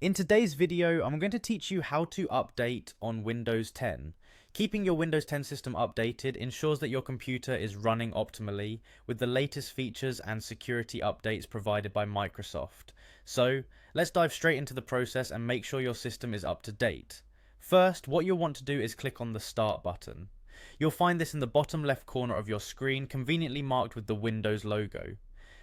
In today's video, I'm going to teach you how to update on Windows 10. Keeping your Windows 10 system updated ensures that your computer is running optimally with the latest features and security updates provided by Microsoft. So, let's dive straight into the process and make sure your system is up to date. First, what you'll want to do is click on the Start button. You'll find this in the bottom left corner of your screen, conveniently marked with the Windows logo.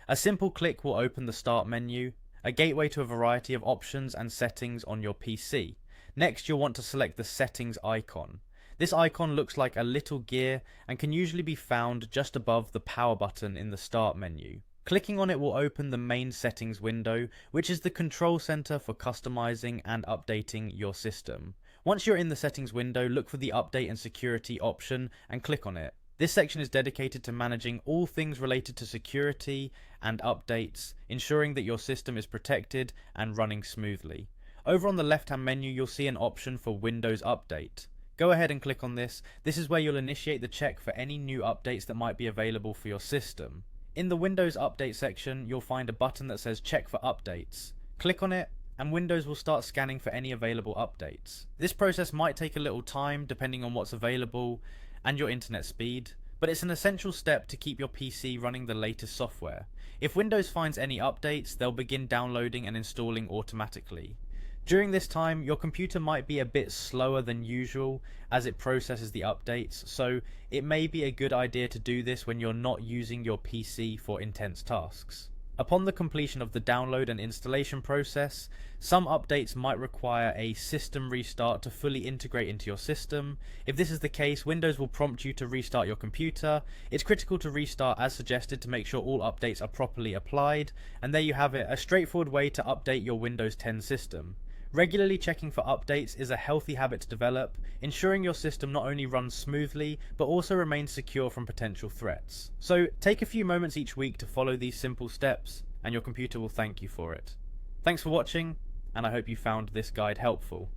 A simple click will open the Start menu, a gateway to a variety of options and settings on your PC. Next, you'll want to select the settings icon. This icon looks like a little gear and can usually be found just above the power button in the Start menu. Clicking on it will open the main settings window, which is the control center for customizing and updating your system. Once you're in the settings window, look for the update and security option and click on it. This section is dedicated to managing all things related to security and updates, ensuring that your system is protected and running smoothly. Over on the left hand menu, you'll see an option for Windows Update. Go ahead and click on this. This is where you'll initiate the check for any new updates that might be available for your system. In the Windows Update section, you'll find a button that says Check for Updates. Click on it, and Windows will start scanning for any available updates. This process might take a little time depending on what's available and your internet speed, but it's an essential step to keep your PC running the latest software. If Windows finds any updates, they'll begin downloading and installing automatically. During this time, your computer might be a bit slower than usual as it processes the updates, so it may be a good idea to do this when you're not using your PC for intense tasks. Upon the completion of the download and installation process, some updates might require a system restart to fully integrate into your system. If this is the case, Windows will prompt you to restart your computer. It's critical to restart as suggested to make sure all updates are properly applied, and there you have it, a straightforward way to update your Windows 10 system. Regularly checking for updates is a healthy habit to develop, ensuring your system not only runs smoothly, but also remains secure from potential threats. So take a few moments each week to follow these simple steps, and your computer will thank you for it. Thanks for watching, and I hope you found this guide helpful.